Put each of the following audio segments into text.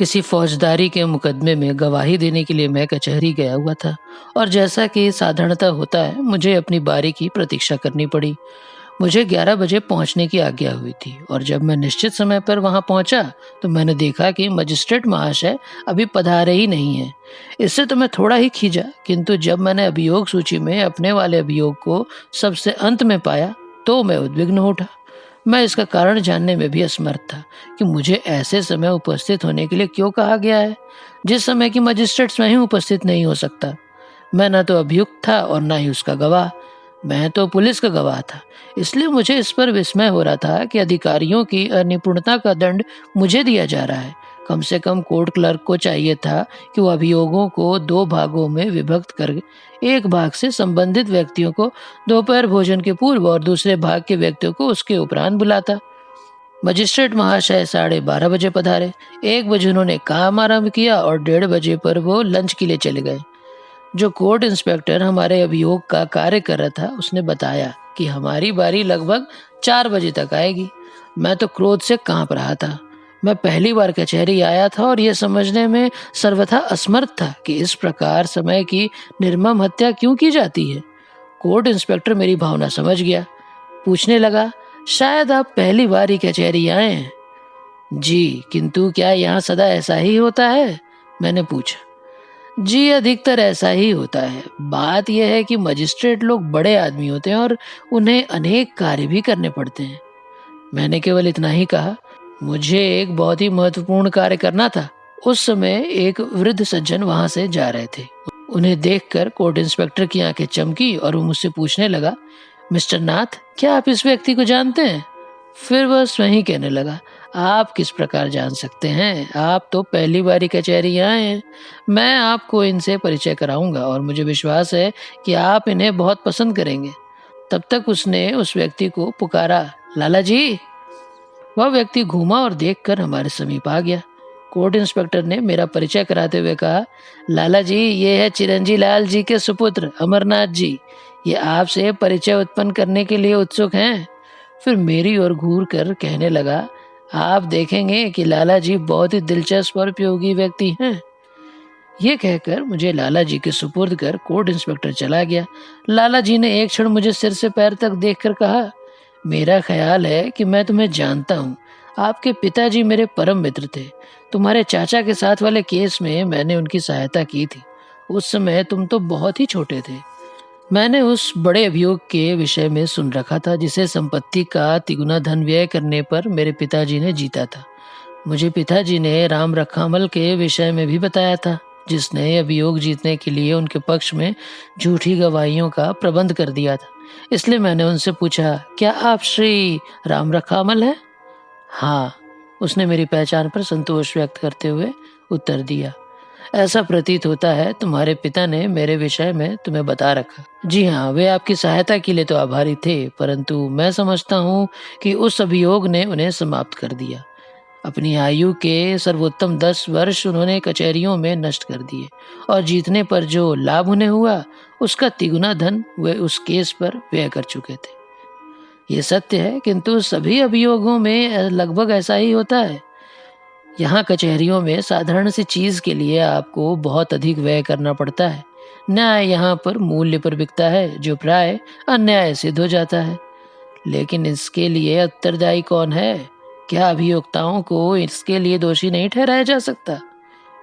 किसी फौजदारी के मुकदमे में गवाही देने के लिए मैं कचहरी गया हुआ था और जैसा कि साधारणतः होता है मुझे अपनी बारी की प्रतीक्षा करनी पड़ी। मुझे 11 बजे पहुंचने की आज्ञा हुई थी और जब मैं निश्चित समय पर वहां पहुंचा तो मैंने देखा कि मजिस्ट्रेट महाशय अभी पधारे ही नहीं है। इससे तो मैं थोड़ा ही खींचा, किंतु जब मैंने अभियोग सूची में अपने वाले अभियोग को सबसे अंत में पाया तो मैं उद्विग्न हो उठा। मैं इसका कारण जानने में भी असमर्थ था कि मुझे ऐसे समय उपस्थित होने के लिए क्यों कहा गया है, जिस समय कि मजिस्ट्रेट स्वयं उपस्थित नहीं हो सकता। मैं न तो अभियुक्त था और न ही उसका गवाह, मैं तो पुलिस का गवाह था। इसलिए मुझे इस पर विस्मय हो रहा था कि अधिकारियों की अनिपुणता का दंड मुझे दिया जा रहा है। कम से कम कोर्ट क्लर्क को चाहिए था कि वो अभियोगों को 2 भागों में विभक्त कर एक भाग से संबंधित व्यक्तियों को दोपहर भोजन के पूर्व और दूसरे भाग के व्यक्तियों को उसके उपरांत बुलाता। मजिस्ट्रेट महाशय 12:30 बजे पधारे। 1 बजे उन्होंने काम आरंभ किया और 1:30 बजे पर वो लंच के लिए चले गए। जो कोर्ट इंस्पेक्टर हमारे अभियोग का कार्य कर रहा था उसने बताया कि हमारी बारी लगभग 4 बजे तक आएगी। मैं तो क्रोध से कांप रहा था। मैं पहली बार कचहरी आया था और यह समझने में सर्वथा असमर्थ था कि इस प्रकार समय की निर्मम हत्या क्यों की जाती है। कोर्ट इंस्पेक्टर मेरी भावना समझ गया। पूछने लगा, शायद आप पहली बार ही कचहरी आए हैं। जी, किंतु क्या यहाँ सदा ऐसा ही होता है? मैंने पूछा। जी, अधिकतर ऐसा ही होता है। बात यह है कि मजिस्ट्रेट लोग बड़े आदमी होते हैं और उन्हें अनेक कार्य भी करने पड़ते हैं। मैंने केवल इतना ही कहा। मुझे एक बहुत ही महत्वपूर्ण कार्य करना था। उस समय एक वृद्ध सज्जन वहां से जा रहे थे। उन्हें देखकर कोर्ट इंस्पेक्टर की आंखें चमकी और वो मुझसे पूछने लगा, मिस्टर नाथ, क्या आप इस व्यक्ति को जानते हैं? फिर वह स्वयं कहने लगा, आप किस प्रकार जान सकते हैं? आप तो पहली बारी कचहरी आए हैं। मैं आपको इनसे परिचय कराऊंगा और मुझे विश्वास है कि आप इन्हें बहुत पसंद करेंगे। तब तक उसने उस व्यक्ति को पुकारा, लाला जी। वह व्यक्ति घूमा और देखकर हमारे समीप आ गया। कोर्ट इंस्पेक्टर ने मेरा परिचय कराते हुए कहा, लाला जी, ये है चिरंजी लाल जी के सुपुत्र अमरनाथ जी। ये आपसे परिचय उत्पन्न करने के लिए उत्सुक हैं। फिर मेरी ओर घूर कर कहने लगा, आप देखेंगे कि लाला जी बहुत ही दिलचस्प और उपयोगी व्यक्ति हैं। ये कहकर मुझे लाला जी के सुपुर्द कर कोर्ट इंस्पेक्टर चला गया। लाला जी ने एक क्षण मुझे सिर से पैर तक देखकर कहा, मेरा ख्याल है कि मैं तुम्हें जानता हूँ। आपके पिताजी मेरे परम मित्र थे। तुम्हारे चाचा के साथ वाले केस में मैंने उनकी सहायता की थी। उस समय तुम तो बहुत ही छोटे थे। मैंने उस बड़े अभियोग के विषय में सुन रखा था जिसे संपत्ति का तिगुना धन व्यय करने पर मेरे पिताजी ने जीता था। मुझे पिताजी ने राम रखामल के विषय में भी बताया था, जिसने अभियोग जीतने के लिए उनके पक्ष में झूठी गवाहियों का प्रबंध कर दिया था। इसलिए मैंने उनसे पूछा, क्या आप श्री राम रखामल हैं? हाँ, उसने मेरी पहचान पर संतोष व्यक्त करते हुए उत्तर दिया। ऐसा प्रतीत होता है तुम्हारे पिता ने मेरे विषय में तुम्हें बता रखा। जी हाँ, वे आपकी सहायता के लिए तो आभारी थे, परंतु मैं समझता हूँ कि उस अभियोग ने उन्हें समाप्त कर दिया। अपनी आयु के सर्वोत्तम 10 वर्ष उन्होंने कचहरियों में नष्ट कर दिए और जीतने पर जो लाभ उन्हें हुआ उसका तिगुना धन वे उस केस पर व्यय कर चुके थे। ये सत्य है, किंतु सभी अभियोगों में लगभग ऐसा ही होता है। यहाँ कचहरियों में साधारण सी चीज के लिए आपको बहुत अधिक व्यय करना पड़ता है। न्याय यहाँ पर मूल्य पर बिकता है, जो प्राय अन्याय सिद्ध हो जाता है। लेकिन इसके लिए उत्तरदायी कौन है? क्या अभियोक्ताओं को इसके लिए दोषी नहीं ठहराया जा सकता?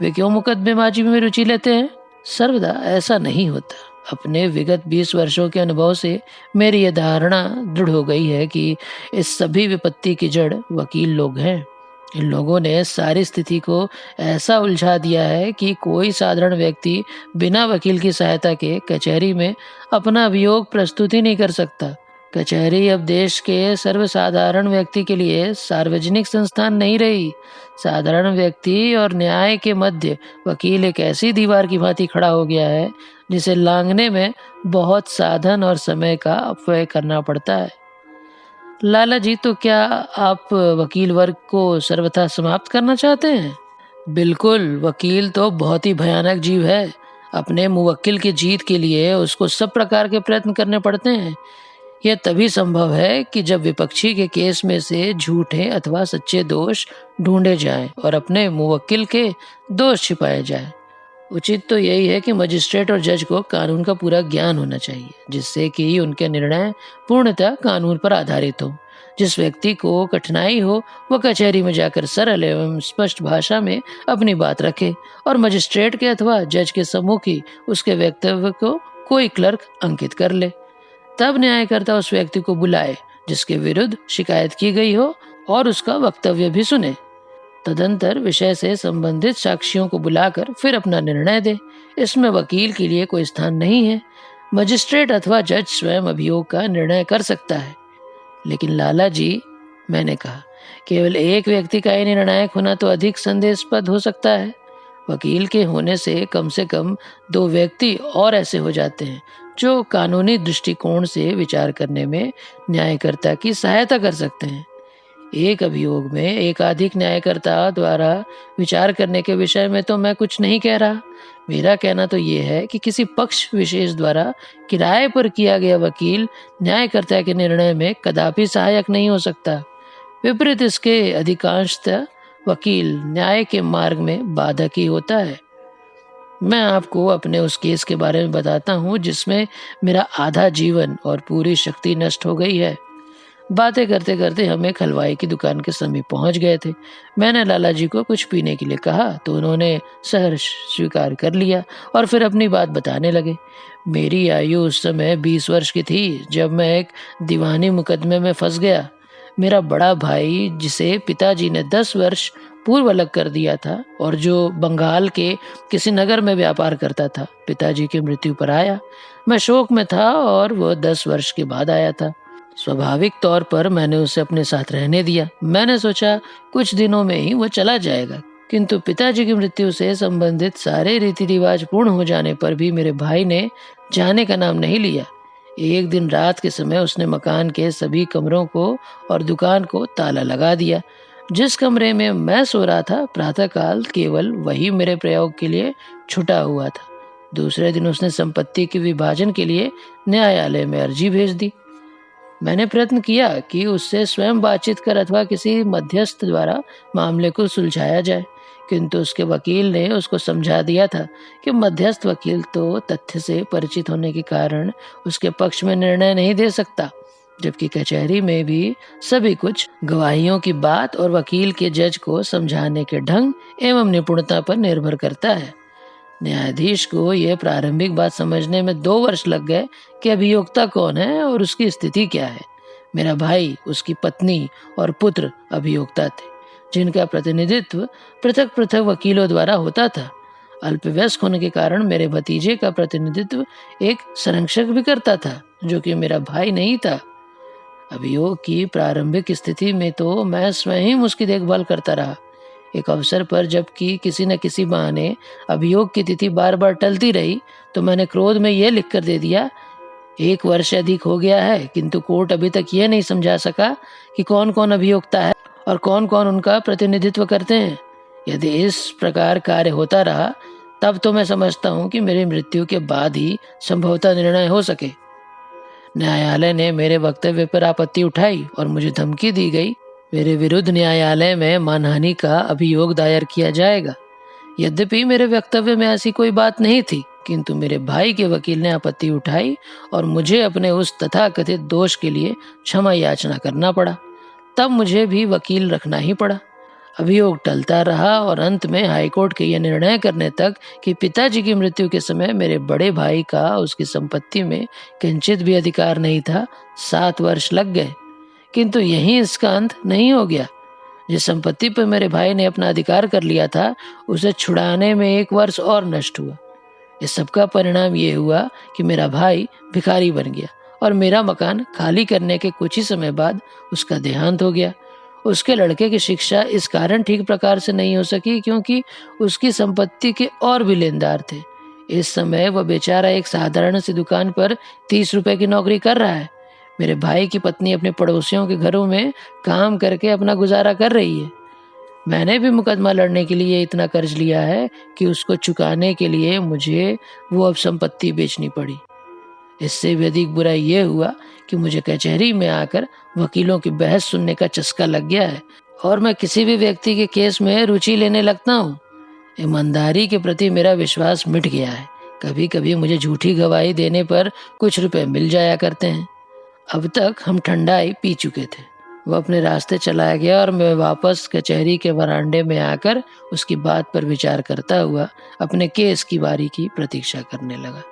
वे क्यों मुकदमेबाजी में रुचि लेते हैं? सर्वदा ऐसा नहीं होता। अपने विगत 20 वर्षों के अनुभव से मेरी यह धारणा दृढ़ हो गई है कि इस सभी विपत्ति की जड़ वकील लोग हैं। इन लोगों ने सारी स्थिति को ऐसा उलझा दिया है कि कोई साधारण व्यक्ति बिना वकील की सहायता के कचहरी में अपना अभियोग प्रस्तुत ही नहीं कर सकता। कचहरी अब देश के सर्वसाधारण व्यक्ति के लिए सार्वजनिक संस्थान नहीं रही। साधारण व्यक्ति और न्याय के मध्य वकील एक ऐसी दीवार की भांति खड़ा हो गया है जिसे लांघने में बहुत साधन और समय का अपव्यय करना पड़ता है। लाला जी, तो क्या आप वकील वर्ग को सर्वथा समाप्त करना चाहते हैं? बिल्कुल, वकील तो बहुत ही भयानक जीव है। अपने मुवक्किल की जीत के लिए उसको सब प्रकार के प्रयत्न करने पड़ते हैं। यह तभी संभव है कि जब विपक्षी के केस में से झूठे अथवा सच्चे दोष ढूंढे जाएं और अपने मुवक्किल के दोष छिपाए जाएं। उचित तो यही है कि मजिस्ट्रेट और जज को कानून का पूरा ज्ञान होना चाहिए, जिससे कि उनके निर्णय पूर्णतः कानून पर आधारित हो। जिस व्यक्ति को कठिनाई हो वह कचहरी में जाकर सरल एवं स्पष्ट भाषा में अपनी बात रखे और मजिस्ट्रेट के अथवा जज के सम्मुख ही उसके वक्तव्य को कोई क्लर्क अंकित कर ले। तब न्यायकर्ता उस व्यक्ति को बुलाए जिसके विरुद्ध शिकायत की गई हो और उसका वक्तव्य भी सुने। तदंतर विषय से संबंधित साक्षियों को बुलाकर फिर अपना निर्णय दे। इसमें वकील के लिए कोई स्थान नहीं है। मजिस्ट्रेट अथवा जज स्वयं अभियोग का निर्णय कर सकता है। लेकिन लाला जी, मैंने कहा, केवल एक व्यक्ति का ही निर्णायक होना तो अधिक संदेहास्पद हो सकता है। वकील के होने से कम 2 व्यक्ति और ऐसे हो जाते हैं जो कानूनी दृष्टिकोण से विचार करने में न्यायकर्ता की सहायता कर सकते हैं। एक अभियोग में एकाधिक न्यायकर्ता द्वारा विचार करने के विषय में तो मैं कुछ नहीं कह रहा। मेरा कहना तो ये है कि किसी पक्ष विशेष द्वारा किराए पर किया गया वकील न्यायकर्ता के निर्णय में कदापि सहायक नहीं हो सकता। विपरीत इसके अधिकांशतः वकील न्याय के मार्ग में बाधक ही होता है। मैं आपको अपने उस केस के बारे में बताता हूँ जिसमें मेरा आधा जीवन और पूरी शक्ति नष्ट हो गई है। बातें करते करते हम एक हलवाई की दुकान के समीप पहुंच गए थे। मैंने लाला जी को कुछ पीने के लिए कहा तो उन्होंने सहर्ष स्वीकार कर लिया और फिर अपनी बात बताने लगे। मेरी आयु उस समय 20 वर्ष की थी जब मैं एक दीवानी मुकदमे में फंस गया। मेरा बड़ा भाई, जिसे पिताजी ने 10 वर्ष पूर्व अलग कर दिया था और जो बंगाल के किसी नगर में व्यापार करता था, पिताजी की मृत्यु पर आया। मैं शोक में था और वह 10 वर्ष के बाद आया था। स्वाभाविक तौर पर मैंने उसे अपने साथ रहने दिया। मैंने सोचा कुछ दिनों में ही वो चला जाएगा, किंतु पिताजी की मृत्यु से संबंधित सारे रीति रिवाज पूर्ण हो जाने पर भी मेरे भाई ने जाने का नाम नहीं लिया। एक दिन रात के समय उसने मकान के सभी कमरों को और दुकान को ताला लगा दिया। जिस कमरे में मैं सो रहा था, प्रातःकाल केवल वही मेरे प्रयोग के लिए छुटा हुआ था। दूसरे दिन उसने संपत्ति के विभाजन के लिए न्यायालय में अर्जी भेज दी। मैंने प्रयत्न किया कि उससे स्वयं बातचीत कर अथवा किसी मध्यस्थ द्वारा मामले को सुलझाया जाए, किंतु उसके वकील ने उसको समझा दिया था कि मध्यस्थ वकील तो तथ्य से परिचित होने के कारण उसके पक्ष में निर्णय नहीं दे सकता, जबकि कचहरी में भी सभी कुछ गवाहियों की बात और वकील के जज को समझाने के ढंग एवं निपुणता पर निर्भर करता है। न्यायाधीश को यह प्रारंभिक बात समझने में 2 वर्ष लग गए कि अभियोक्ता कौन है और उसकी स्थिति क्या है। मेरा भाई, उसकी पत्नी और पुत्र अभियोक्ता थे, जिनका प्रतिनिधित्व पृथक पृथक वकीलों द्वारा होता था। अल्पवयस्क होने के कारण मेरे भतीजे का प्रतिनिधित्व एक संरक्षक भी करता था, जो कि मेरा भाई नहीं था। अभियोग की प्रारंभिक स्थिति में तो मैं स्वयं उसकी देखभाल करता रहा। एक अवसर पर जबकि किसी न किसी बहाने अभियोग की तिथि बार बार टलती रही, तो मैंने क्रोध में यह लिख कर दे दिया, 1 वर्ष अधिक हो गया है, किंतु कोर्ट अभी तक यह नहीं समझा सका कि कौन कौन अभियोक्ता है और कौन कौन उनका प्रतिनिधित्व करते हैं। यदि इस प्रकार कार्य होता रहा, तब तो मैं समझता हूँ कि मेरी मृत्यु के बाद ही संभवतः निर्णय हो सके। न्यायालय ने मेरे वक्तव्य पर आपत्ति उठाई और मुझे धमकी दी गई, मेरे विरुद्ध न्यायालय में मानहानि का अभियोग दायर किया जाएगा। यद्यपि मेरे वक्तव्य में ऐसी कोई बात नहीं थी, किंतु मेरे भाई के वकील ने आपत्ति उठाई और मुझे अपने उस तथाकथित दोष के लिए क्षमा याचना करना पड़ा। तब मुझे भी वकील रखना ही पड़ा। अभियोग टलता रहा और अंत में हाईकोर्ट के यह निर्णय करने तक कि पिताजी की मृत्यु के समय मेरे बड़े भाई का उसकी संपत्ति में किंचित भी अधिकार नहीं था, 7 वर्ष लग गए। किंतु यहीं इसका अंत नहीं हो गया। जिस संपत्ति पर मेरे भाई ने अपना अधिकार कर लिया था, उसे छुड़ाने में 1 वर्ष और नष्ट हुआ। इस सबका परिणाम ये हुआ कि मेरा भाई भिखारी बन गया और मेरा मकान खाली करने के कुछ ही समय बाद उसका देहांत हो गया। उसके लड़के की शिक्षा इस कारण ठीक प्रकार से नहीं हो सकी क्योंकि उसकी संपत्ति के और भी लेनदार थे। इस समय वह बेचारा एक साधारण सी दुकान पर 30 रुपए की नौकरी कर रहा है। मेरे भाई की पत्नी अपने पड़ोसियों के घरों में काम करके अपना गुजारा कर रही है। मैंने भी मुकदमा लड़ने के लिए इतना कर्ज लिया है कि उसको चुकाने के लिए मुझे वो अब संपत्ति बेचनी पड़ी। इससे भी अधिक बुरा ये हुआ कि मुझे कचहरी में आकर वकीलों की बहस सुनने का चस्का लग गया है और मैं किसी भी व्यक्ति के केस में रुचि लेने लगता हूँ। ईमानदारी के प्रति मेरा विश्वास मिट गया है। कभी कभी मुझे झूठी गवाही देने पर कुछ रुपए मिल जाया करते हैं। अब तक हम ठंडाई पी चुके थे। वो अपने रास्ते चला गया और मैं वापस कचहरी के वरांडे में आकर उसकी बात पर विचार करता हुआ अपने केस की बारी की प्रतीक्षा करने लगा।